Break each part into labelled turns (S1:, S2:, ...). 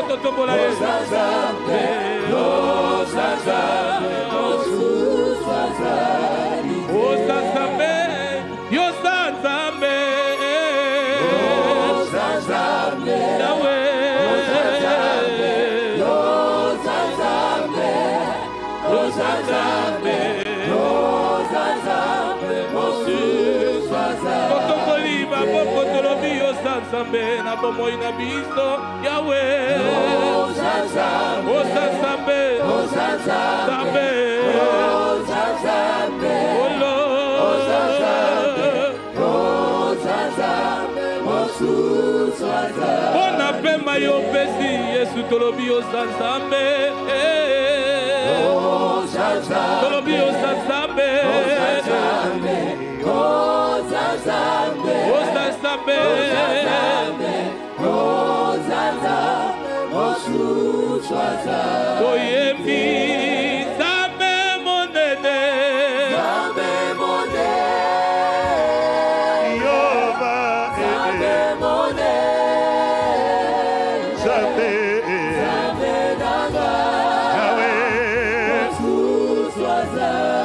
S1: totombola ye. Zambe na bomoi na biso Yahweh Zambe Zambe Bona pema yo pesi Yesu tolobi o Zambe Tolobi o Zambe Oyemi Zambe monene Zambe monene Yoba Zambe monene Zambe nanga Yahweh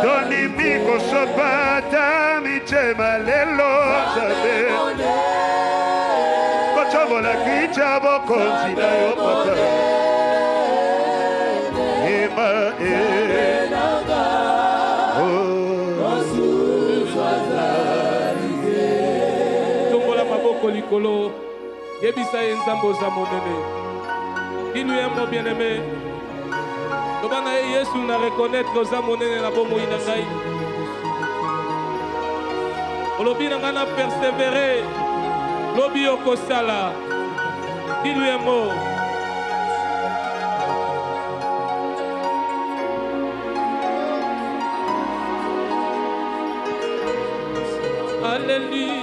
S1: Doni miko sopata michema lelo Zambe la kicha bokonzi na yo papa Ema Tombola maboko likolo Yebisa ye nzambo za monene Ilu ya mo bien-aimé Tobana ye Yesu na reconnaître za monene na bomo ina ngai Olobi na nga na persévérer Lobi okosala Dis-lui un mot. Alléluia.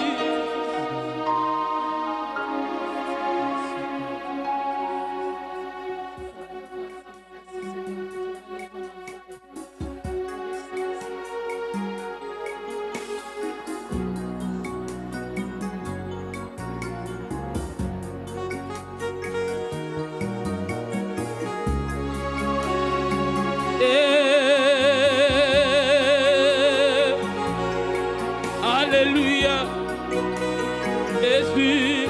S1: Alléluia, Jésus.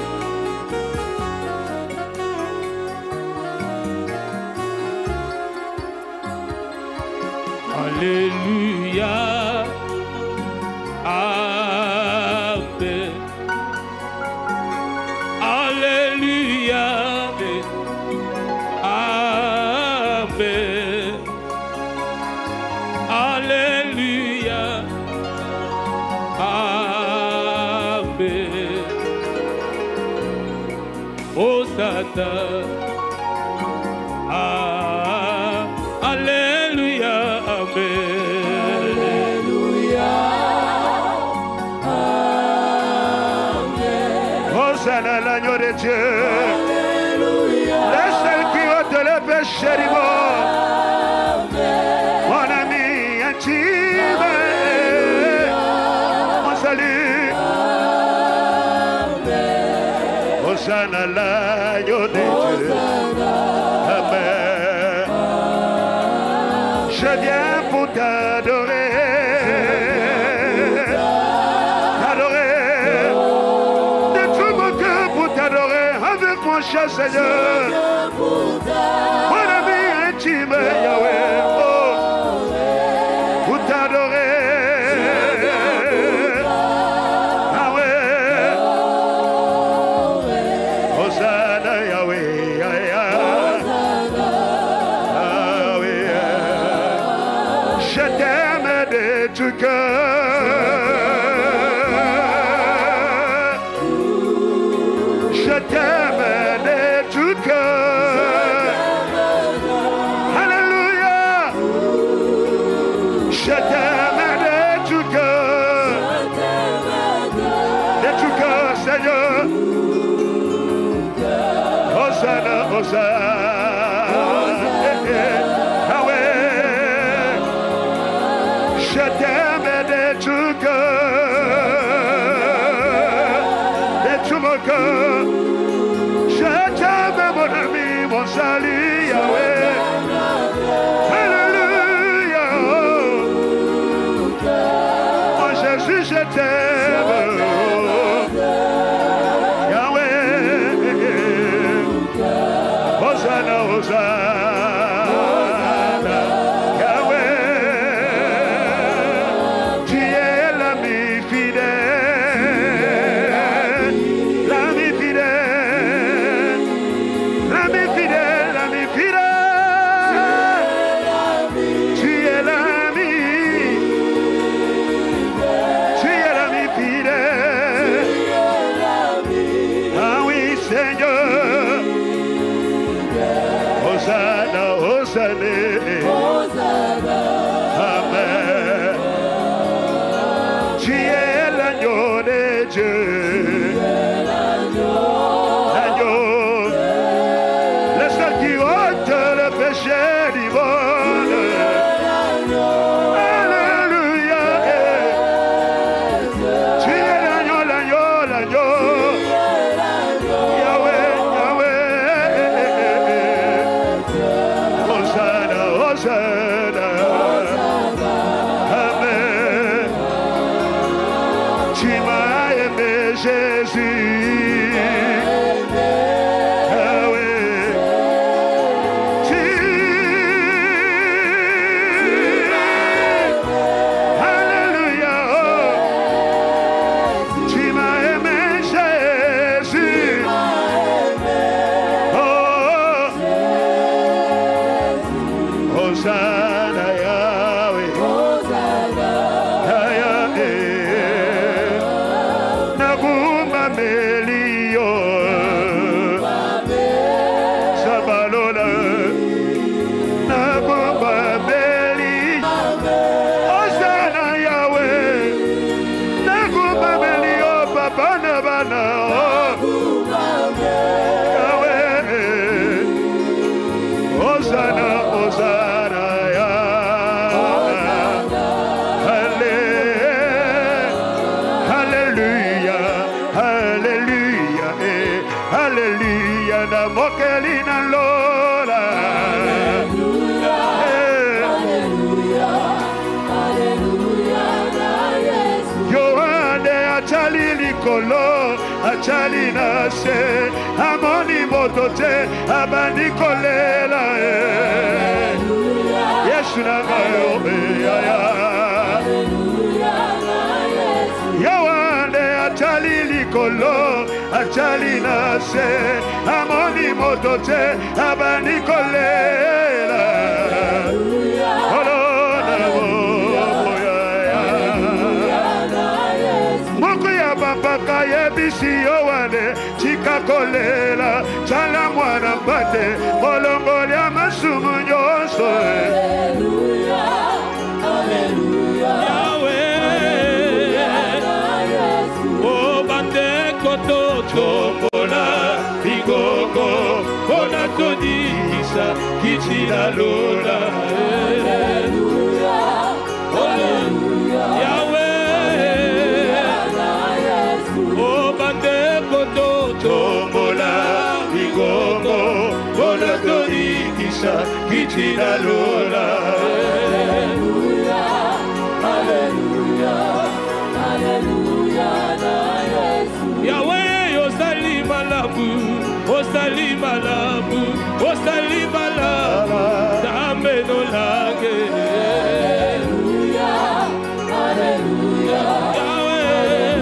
S1: Alléluia, Amen. Alléluia, Amen. Alléluia. Amen. Hosanna. Alléluia. Amen. Alléluia. Amen. Hosanna l'agneau de Dieu. Alléluia. Le seul qui ôte le péché du monde. Amen. Mon ami intime. Hosanna l'agneau de Dieu. Amen. Je viens pour t'adorer. T'adorer. De tout mon cœur pour t'adorer. Avec mon cher Seigneur. Mon ami intime Yahweh. Oh. Pour t'adorer. Je t'aime de tout cœur. Alléluia. Je t'aime de tout cœur. De tout cœur, Seigneur. Hosanna, Hosanna. Ah ouais. Je t'aime de tout cœur. De tout mon cœur. Je t'aime, mon ami, mon
S2: Ozali Yahweh. Alléluia. Oh Jésus, je t'aime. Yahweh. Hosanna, Hosanna. Yahweh. Tu es l'ami fidèle. L'ami fidèle. L'ami fidèle, l'ami fidèle. Tu es l'ami. Tu es l'ami fidèle. Ah oui, Seigneur. Hosanna, Hosanna. Amen. Tu es l'agneau de Dieu. L'agneau. Le seul qui ôte le péché du monde. Alléluia. Tu es l'agneau, l'agneau, l'agneau. Yahweh, Yahweh. Hosanna, Hosanna. Amen. Tu m'as aimé, Jésus. Yahweh. Alléluia. Tu m'as aimé, Jésus. Oh, Hosanna, Yahweh. Yahweh. Naguma melio. Sabalola. Naguma melio. Hosanna, Yahweh. Naguma melio, Papa Nabana. Yahweh. Hosanna, Hosanna, Yahweh. Alléluia, Alléluia, Alléluia, na mokeli na lola. Yohane achali likolo, achali nase, amoni motote, abani kolela. Yesu na gayo, Yohane achali likolo, achali nase, amoni motote, abani kolela. Moko ya bapaka yebisi Yohane, chika kolela, chala mwana mbate, molongoli ya masumu nyonso. Tombola bigogo ona todisa kichila lola. Hallelujah, hallelujah. Yahweh, oh bande koto tombola bigogo ona todisa kichila lola. Hallelujah, hallelujah, hallelujah. Yahweh, Osali Malabu, Osali Malabu, Osali Malabu, Dame no lage. Alléluia, Alléluia. Yahweh,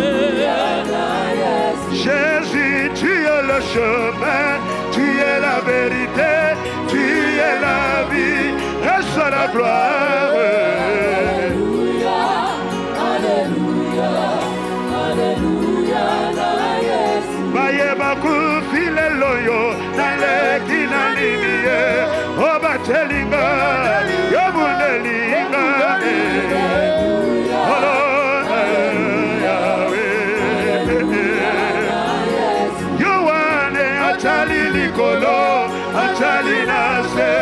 S2: Jésus, tu es le chemin, tu es la vérité, tu es la vie, reçois la gloire. Alléluia, Alléluia, Alléluia. Baye bakufile loyo naleki nanimiye obatelinga yobunelinga. Yohane achali likolo achali nase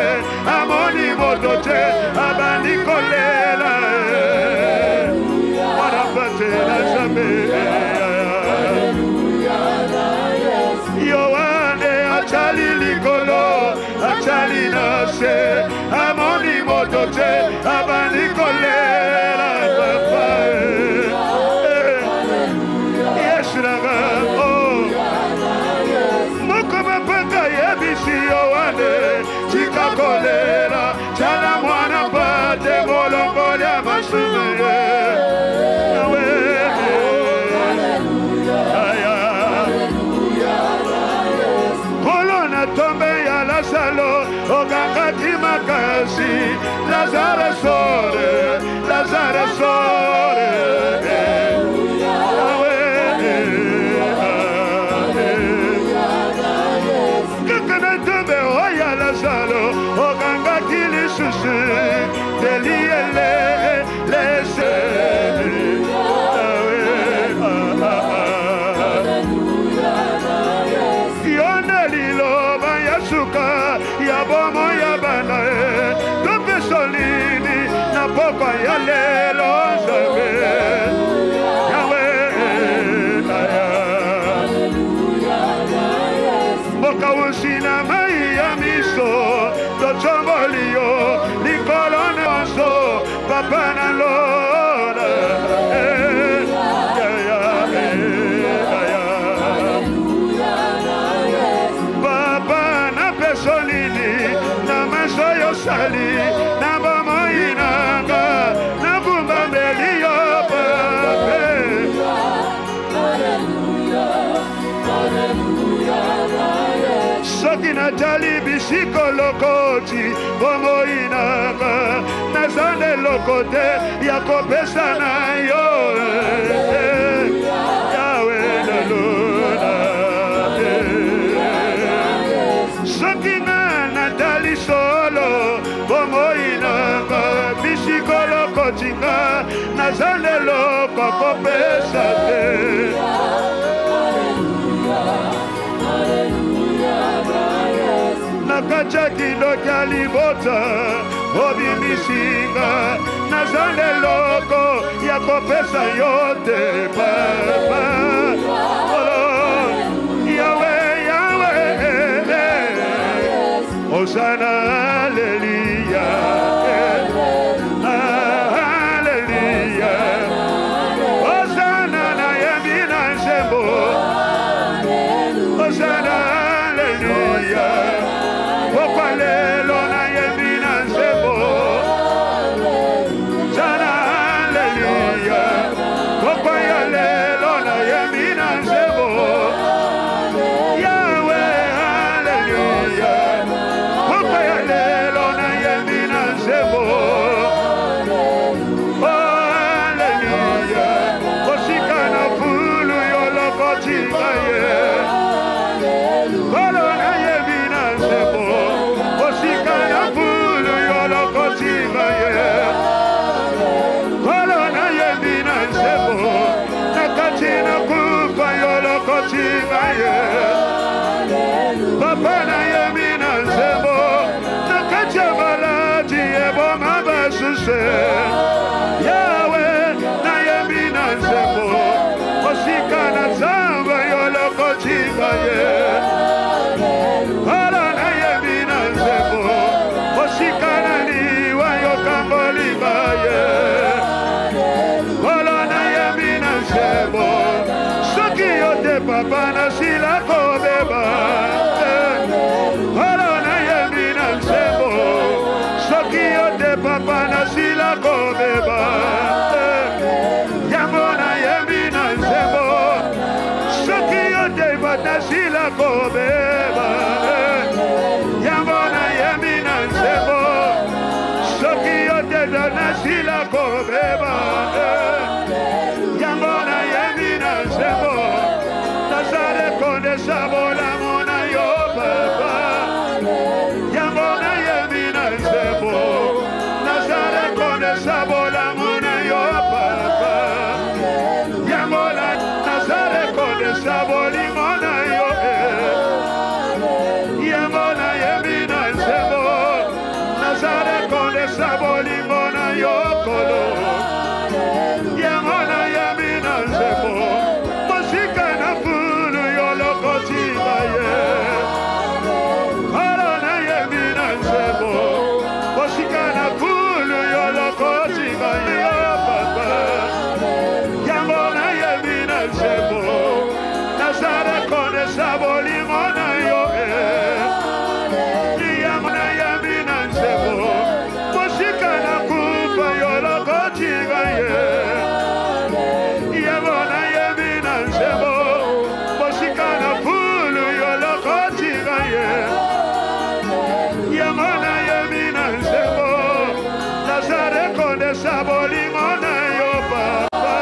S2: amoni motote abani kolela. Wanapate na jamii. Yohane achali likolo achali na se amoni moto te abandi kolela papa yes raga oh moko mapaka yebisi yoane tika kolela chala mwana pate molongo ya masume Salo, Oganga Kimakasi, Lazarus Sore, Lazarus Sore. Kakanatumbe Oya Lazaro, Oganga Kilisusu, Deliele, Lese. Yabomo yabana tope solini na poko ya lelo zabe Yahweh Boka usina mai ya miso to chombolio nikolone oso papa na lora Sali na bamoinanga na bumba melio pape Sokina jali bisiko lokoti bamoinanga na zande lokote ya kopesa na yo Yahweh na luna Sokina Natali solo, bomoinanga, bisikolo kotinga, nazane loko kopesa te. Nakacha kindo kalibota, obi misinga, nazane loko, ya kopesa yote, papa. Yahweh, Yahweh. Hosanna, hallelujah, hallelujah. Hosanna na yamina nsembo. Hosanna, hallelujah. Okwalelo na yamina nsembo. Hosanna, hallelujah. Okwalelo na yamina nsembo. Papa na yamina nzebo nakacha balati ebo mabasuse Yahweh na yamina nzebo osika na zamba yolo kochiba ye Hala na yamina nzebo osika na liwa yokamboli baye Hala na yamina nzebo soki yote papa na sila kobeba Papa na sila kobeba Yamona yamina nzebo Soki yote bata sila kobeba Yamona yamina nzebo Soki yote bata sila kobeba Yamona yamina nzebo Nazare konde sabola mona yo papa Yamona yamina nzebo Sabola muna yo papa Yamola Nazare kode saboli mona yo Yamola yemina sebo Nazare kode saboli mona yo kolo reconnaissant bolingo na yo papa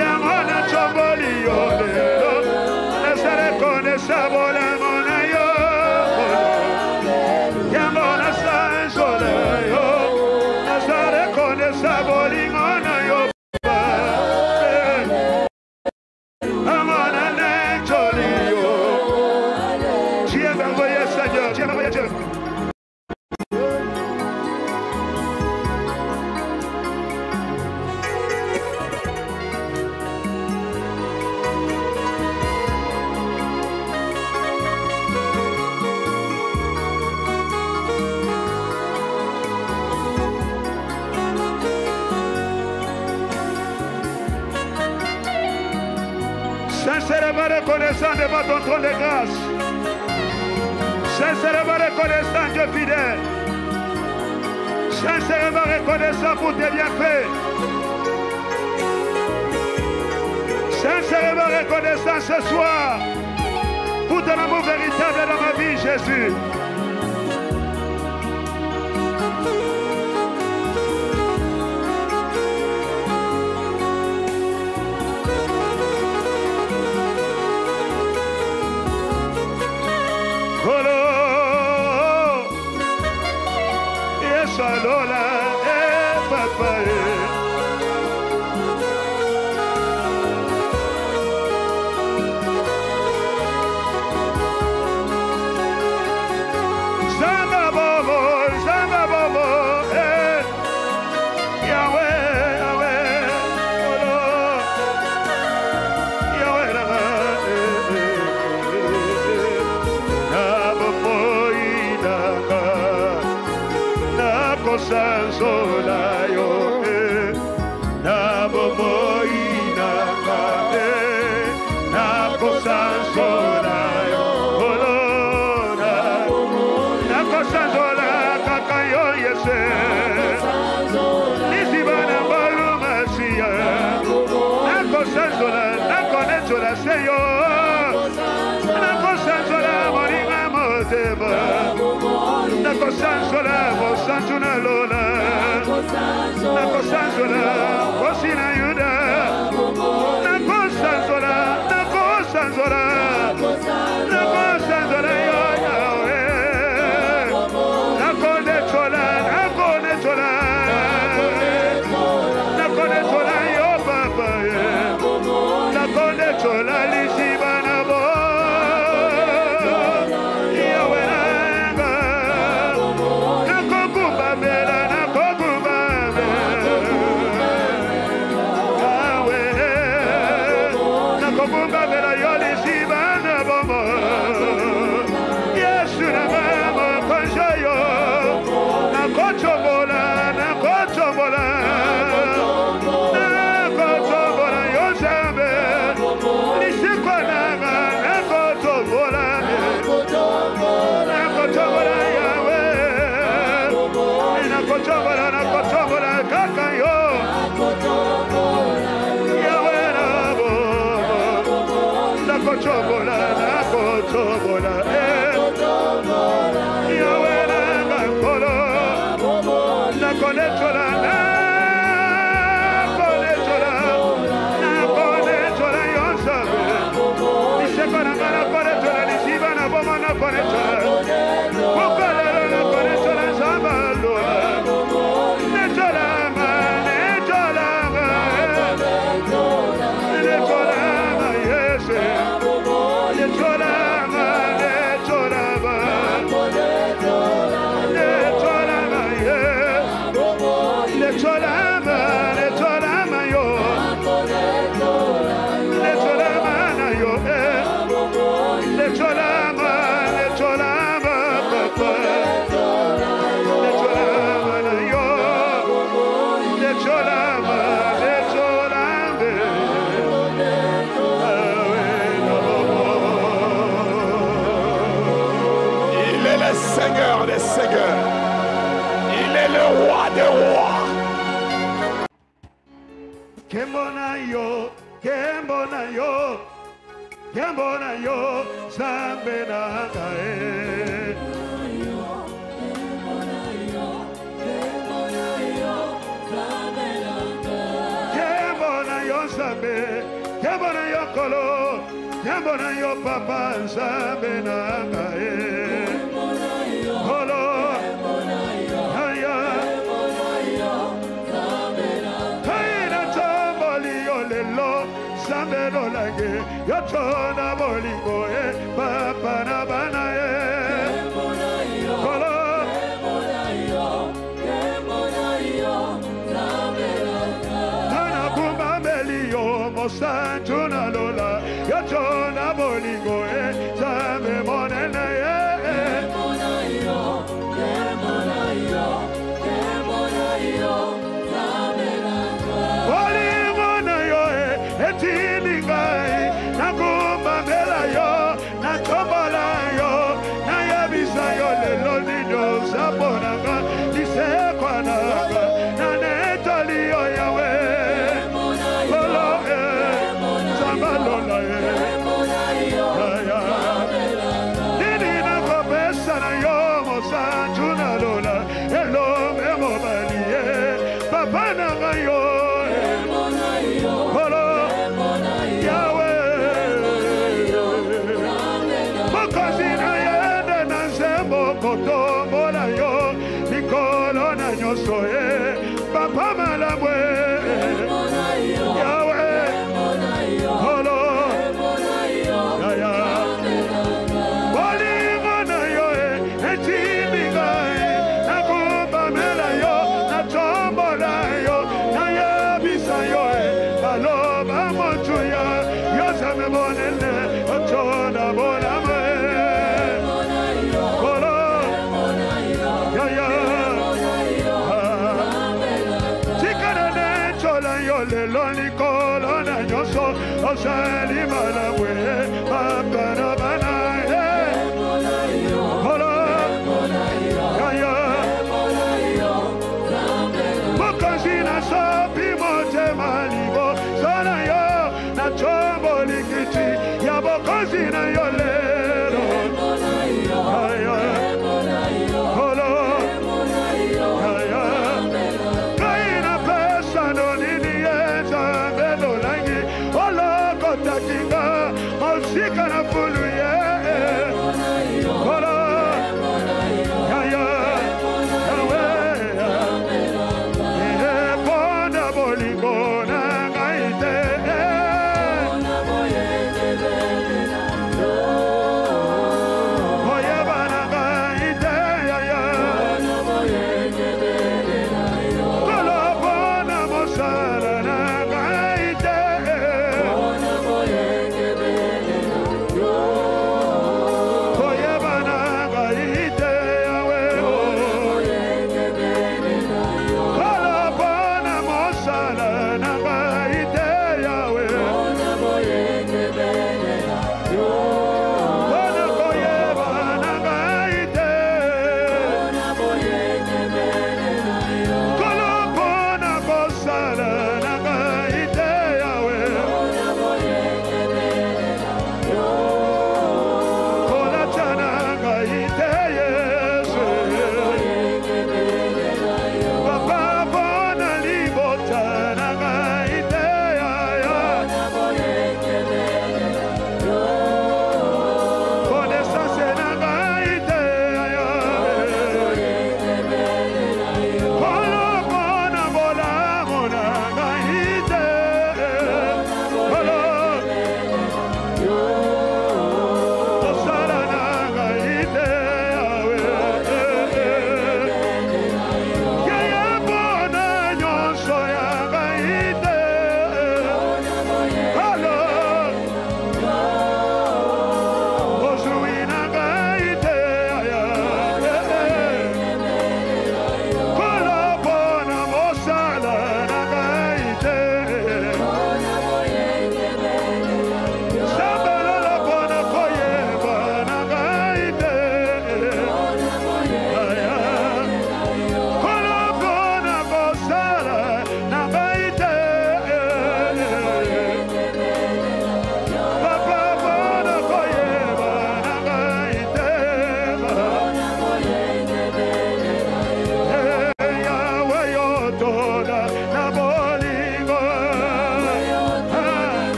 S2: yango na chomboli yo lelo naza reconnaissant bolingo na yo yango naza nzola yo naza reconnaissant bolingo na yo sincèrement reconnaissant devant ton trône de grâce, sincèrement reconnaissant Dieu fidèle, sincèrement reconnaissant pour tes bienfaits, sincèrement reconnaissant ce soir pour ton amour véritable dans ma vie, Jésus. Lola, papa, Zamba bobo, Yahweh, Yahweh, Sanzola yo na bomoina na kosanzola yo na kosanzola kaka yo yese nisibana balu masia na kosanzola na konetola seyo na kosanzola moringa motema na kosanzola Santuna Lola, Nako Sanzola, Kosina Yuda, Nako Sanzola, Nako Sanzola, Nako Sanzola, Yahweh, Nako Netola, Nako Netola, Nako Netola, Yo Papa, Nako Netola, Lisibana Bo. Chobola, chobola, Yahweh na kolo, na konechola, na konechola, yonsabe. Nishekona na konechola, nishiba na boma na konechola, kukolelo na konechola, zambalola, nechola ma, yese.
S3: Seigneur des seigneurs, il est le roi des rois.
S2: Kembona yo, kembona yo, kembona yo, zambe na kae. Yabona yokolo, yabona yo papa nzambe na ngae. Kolo, haya, haya tamboli yo lelo, nzambe no lage, yo chona bolingo papa na bana Kolo, tana kumba melio mosanjuna lola, yo chona bolingo nzambe monene Bolingo yo etini ngai, na kumba mela yo, na tombola yo, na yabisa yo lelo nido sabonanga, disekwananga, na netali yo yawe. Lolo zambalola Nini na kopesa na yo mosanjuna lola, elo memo balie, papa na yo. Kotombola yo, Nikolo na nyoso Papa malabwe, Yahweh, Holo, Yaya, Bolingo na yo etimiga na kumba mela yo, na tombola yo, na yabisa yo baloba mochuya, yo same bonene, ochona bolame. Lelo Nikolo na nyoso osali malabwe papa na bana Holo Yaya Mokozi na sopi mote malibo Sona yo na chombo likiti Ya bokozi na yo lero Yaya Holo Yaya Kaina pesa no nini Takinga, Malsika na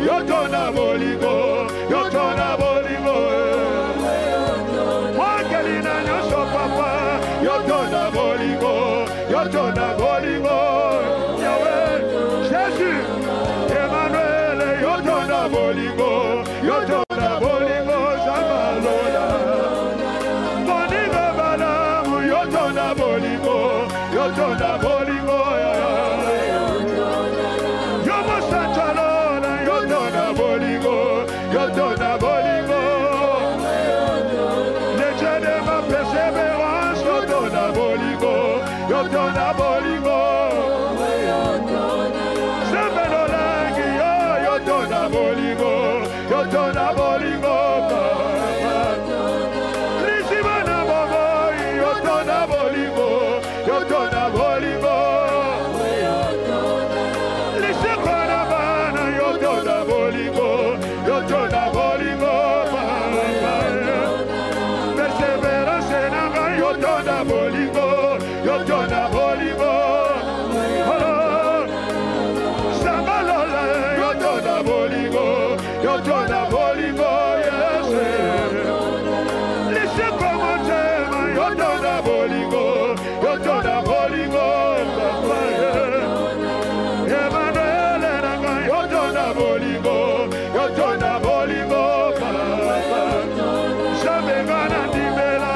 S2: yotona bolingo, yotona bolingo. Mwakelina nyosho papa, yotona bolingo, yotona bolingo. Yahweh, Jésus, Emmanuel, yotona bolingo, yotona bolingo, Zamalola. Bolingo balamu, yotona bolingo, yotona bolingo. Yomo Santalola, yotona bolingo, yotona bolingo. L'éternel de ma persévérance, yotona bolingo, yotona bolingo. Semelolangi, yotona bolingo, yotona bolingo. Lisimana bogo, yotona bolingo, yotona bolingo. Lisikwana bana, yotona bolingo, yotona bolingo. Perseverance nanga, yotona bolingo, yotona bolingo. Sambalola, yotona bolingo, yotona bolingo. Yes. Lisikwa motema, yotona bolingo, yotona bolingo. Emmanuel nanga, yotona bolingo, yotona bolingo. Shamegana ndimela,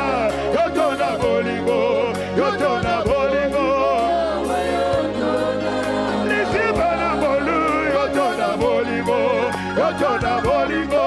S2: yotona bolingo, yotona bolingo. Lisibana bolu, yotona bolingo, yotona bolingo.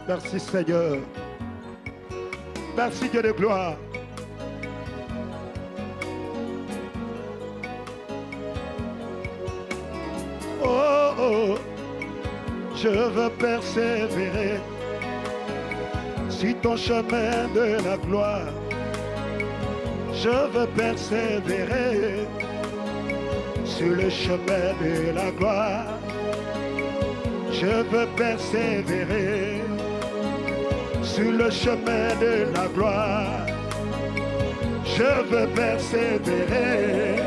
S2: Merci Seigneur. Merci Dieu de gloire. Oh, oh, je veux persévérer sur ton chemin de la gloire. Je veux persévérer sur le chemin de la gloire. Je veux persévérer sur le chemin de la gloire. Je veux persévérer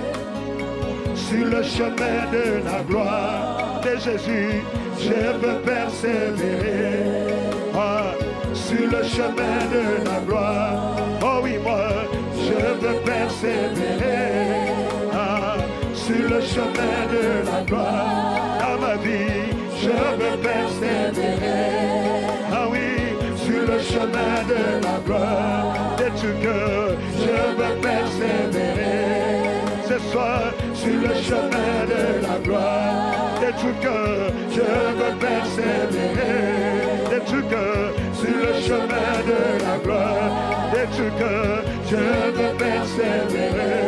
S2: sur le chemin de la gloire de Jésus. Je veux persévérer sur le chemin de la gloire. Oh oui, moi, je veux persévérer sur le chemin de la gloire. Dans ma vie, je veux persévérer. Ah oui, sur le chemin de la gloire. De tout cœur, je veux persévérer. Ce soir, sur le chemin de la gloire. De tout cœur, je veux persévérer. De tout cœur, sur le chemin de la gloire. De tout cœur, je veux persévérer.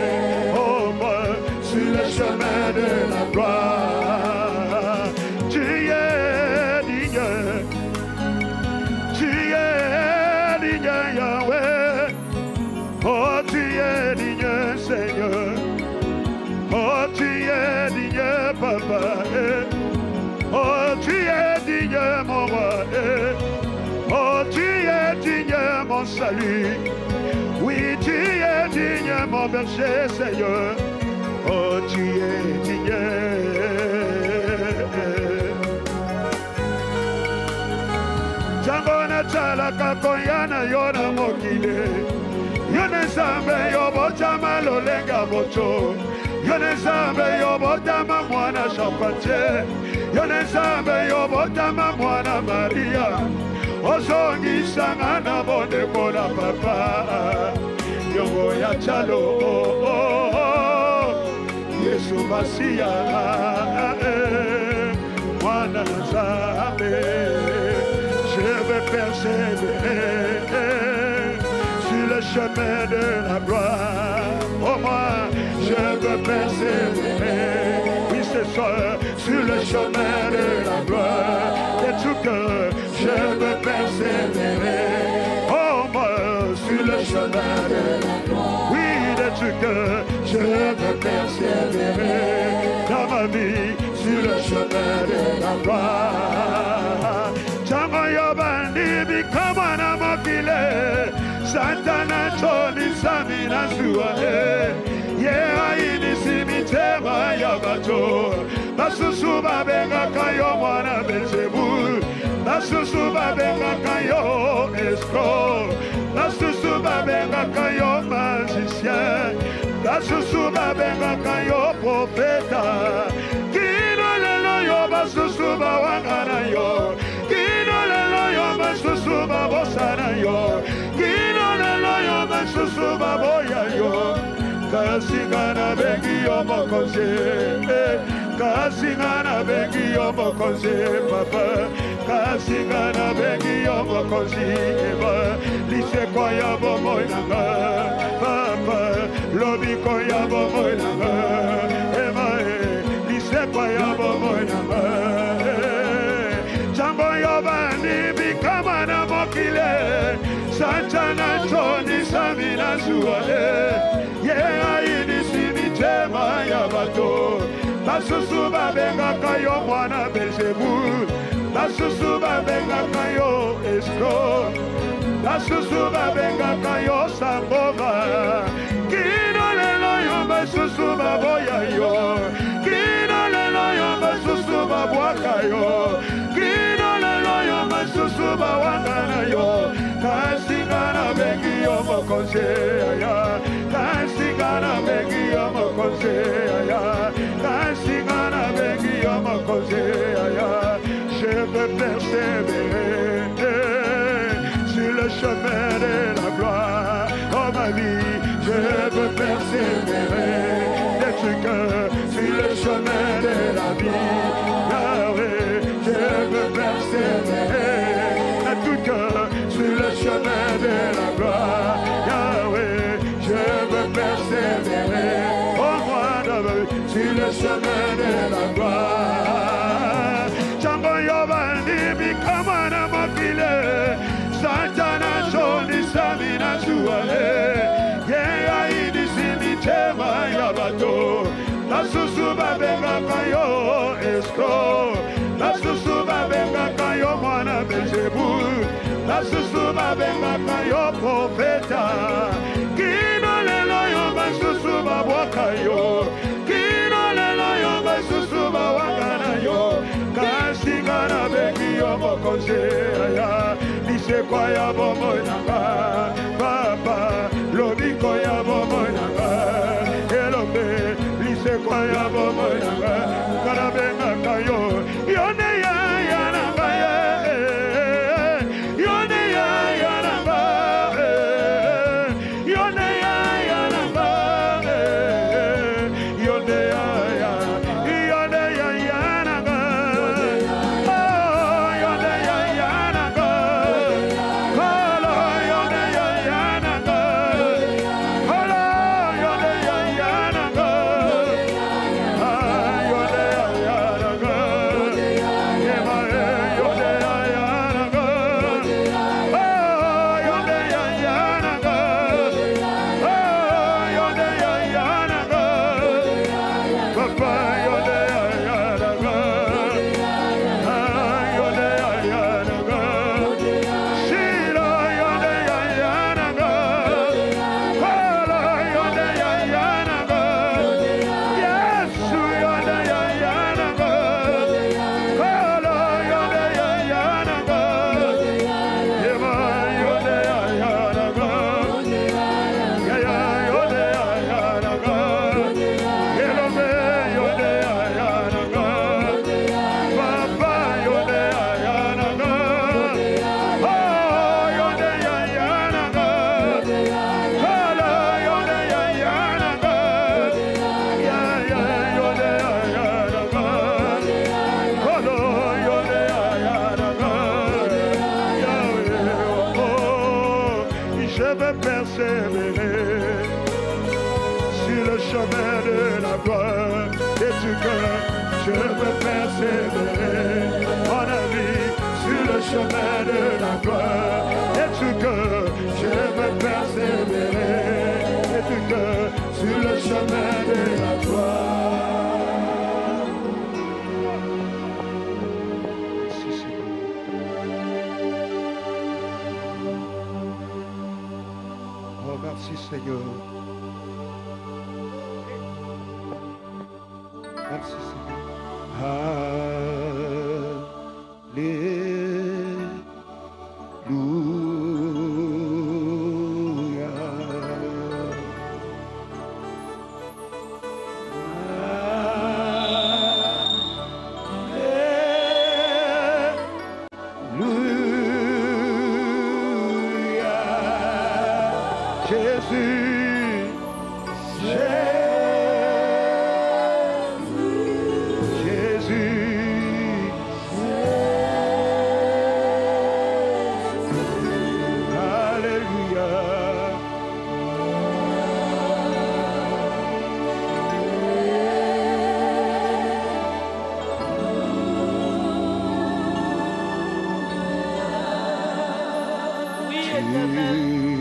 S2: Oh moi, sur le chemin de la gloire. Tu es digne. Tu es digne, Yahweh. Oh, tu es digne, Seigneur. Oh, tu es digne, Papa. Oh, tu es digne, mon roi. Oh, tu es digne, mon salut. Oui, tu es digne, mon berger, Seigneur. Oh, tu es digne. Jangona chalaka koyana yona mokile. Yone zambe yobotama lolenga bocho. Yone zambe yobotama mwana shapate. Yone zambe yobotama mwana Maria. Ozongi sangana bonde kola papa. Yongo ya chalo oh, oh, oh. Yesu Masia mwana zambe. Je veux persévérer sur le chemin de la gloire. Oh moi, je veux persévérer. Oui, c'est ça, sur le chemin de la gloire. De tout cœur, je veux persévérer. Oh moi, sur le chemin de la gloire. Oui, de tout cœur, je veux persévérer. Dans ma vie, sur le chemin de la gloire. Changoyo bandi bikamana mokile. Santana choni samina suahe. Yeah, ini simitema ya bato. Basusu babenga kayo mwana Belzebul. Basusu babenga kayo escroc. Basusu babenga kayo magicien. Basusu babenga kayo profeta. Kino lelo yo basusu bawangana yo. Kino lelo yo basusu babosana yo. Kino lelo yo basusu baboya yo. Kasingana bengi yo mokonse. Kasingana bengi yo mokonse papa. Kasingana bengi yo mokonse eba. Lise koya bomoy nanga papa. Lobi koya bomoy nanga eba. Lise koya bomoy nanga. Jambo yo bandi bikamana mokile. Santana choni samina suale. Yeah, ini simitema ya bato. Basusu babenga kayo mwana Belzebul. Basusu babenga kayo escroc. Basusu babenga kayo sambova. Kino lelo yo basusu baboya yo. Kino lelo yo basusu babwaka yo. Kino lelo yo basusu bawangana yo. Kasingana bengi yo mokonse ya. Kasingana bengi yo mokonse ya. Kasingana bengi yo mokonse ya. Je veux persévérer sur le chemin de la gloire. Oh ma vie, je veux persévérer d'être cœur sur le chemin de la vie. Yahweh, je veux persévérer à tout cœur. sur le chemin de la gloire. Chango yobandi kamana mokile, Santana joli samina suale, Yeya idisini tema yabato, La susuba benga kayo escro, La susuba benga kayo mwana bejebu, La susuba benga kayo profeta, Kino lelo yomba susuba wakayo, Kino lelo yomba susuba wakana yo, Kashingana bengi yomo konseya, Nise kwa ya bomo nanga, Papa, lobiko ya bomo nanga, Elombe, Lise kwa ya bomo nanga, Karabenga kayo, Yone ya nanga ye, Yone ya nanga, Yone ya nanga, Yone ya nanga, Oh, Yone ya nanga, Kolo Yone ya nanga, Kolo Yone ya nanga, Yone ya nanga, Yema Yone ya nanga, Oh, Yone ya nanga, Oh, Yone ya nanga, Papa Yone ya nanga, Yone ya nanga, Shira Yone ya nanga, Kala Yone ya nanga, Yesu Yone ya nanga, Kala Yone ya nanga, Yema Yone ya nanga, Yaya Yone ya nanga, Elome Yone ya nanga, Papa Yone ya nanga, Oh Yone ya nanga, Kala Yone ya nanga, Yaya Yone ya nanga, Kolo Yone ya nanga, Yahweh, oh, je vais persévérer sur le chemin de la gloire. Es-tu que je veux persévérer, mon ami, sur le chemin de la gloire? Es-tu que je veux persévérer? Es-tu que sur le chemin de la gloire? Merci, Seigneur. Oh, merci, Seigneur. Merci Seigneur. Alléluia. Alléluia.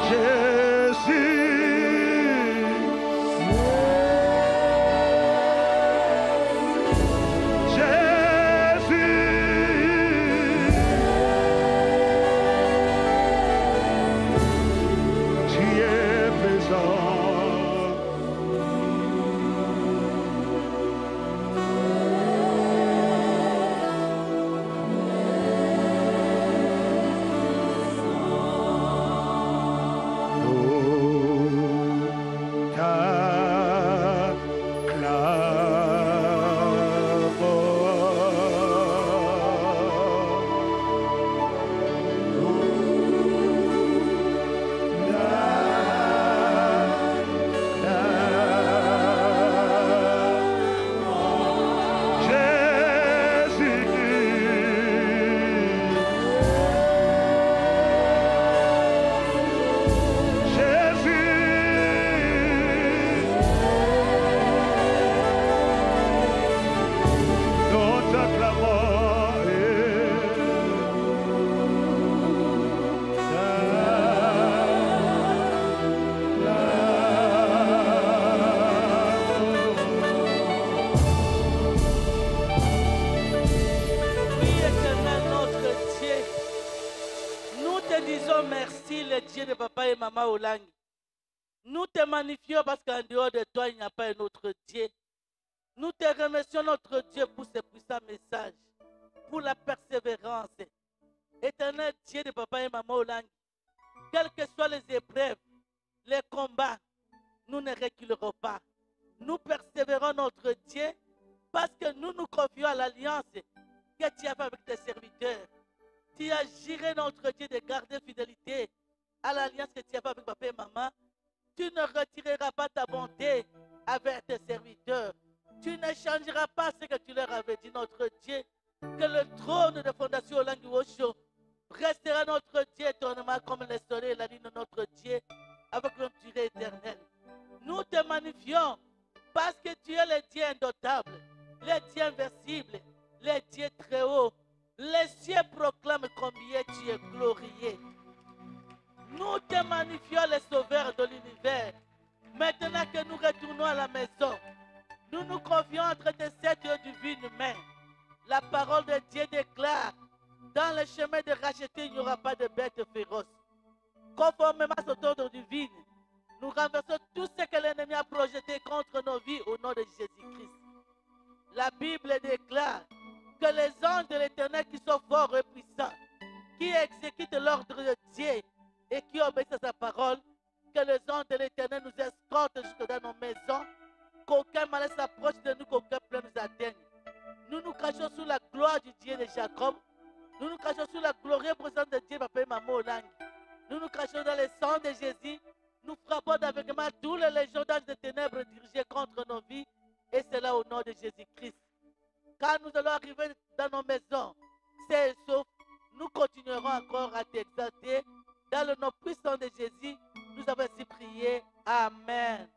S2: Jésus.
S4: Maman Olangi. Nous te magnifions parce qu'en dehors de toi, il n'y a pas un autre Dieu. Nous te remercions, notre Dieu, pour ce puissant message, pour la persévérance. Éternel Dieu de Papa et Maman Olangi, quelles que soient les épreuves, les combats, nous ne reculerons pas. Nous persévérons, notre Dieu, parce que nous nous confions à l'alliance que tu as fait avec tes serviteurs. Tu as juré, notre Dieu, de garder fidélité à l'alliance que tu as fait avec Papa et Maman. Tu ne retireras pas ta bonté avec tes serviteurs. Tu ne changeras pas ce que tu leur avais dit, notre Dieu, que le trône de fondation Olangi Osho restera, notre Dieu, éternellement comme le soleil et la lune de notre Dieu, avec une durée éternelle. Nous te magnifions parce que tu es le Dieu indotable, le Dieu invincible, le Dieu très haut. Les cieux proclament combien tu es glorieux. Nous te magnifions, les sauveurs de l'univers. Maintenant que nous retournons à la maison, nous nous confions entre tes sept divines mains. La parole de Dieu déclare, dans le chemin de racheter, il n'y aura pas de bêtes féroces. Conformément à cet ordre divin, nous renversons tout ce que l'ennemi a projeté contre nos vies au nom de Jésus-Christ. La Bible déclare que les anges de l'Éternel qui sont forts et puissants, qui exécutent l'ordre de Dieu et qui obéissent à sa parole, que les anges de l'Éternel nous escortent jusque dans nos maisons, qu'aucun malheur s'approche de nous, qu'aucun plan nous atteigne. Nous nous cachons sous la gloire du Dieu de Jacob. Nous nous cachons sous la glorieuse présence de Dieu, Papa et Maman Olangi. Nous nous cachons dans le sang de Jésus. Nous frappons d'aveuglement tous les légions d'anges de ténèbres dirigés contre nos vies. Et c'est là au nom de Jésus-Christ. Quand nous allons arriver dans nos maisons, c'est sauf, nous continuerons encore à t'exalter. Dans le nom puissant de Jésus, nous avons ainsi prié. Amen.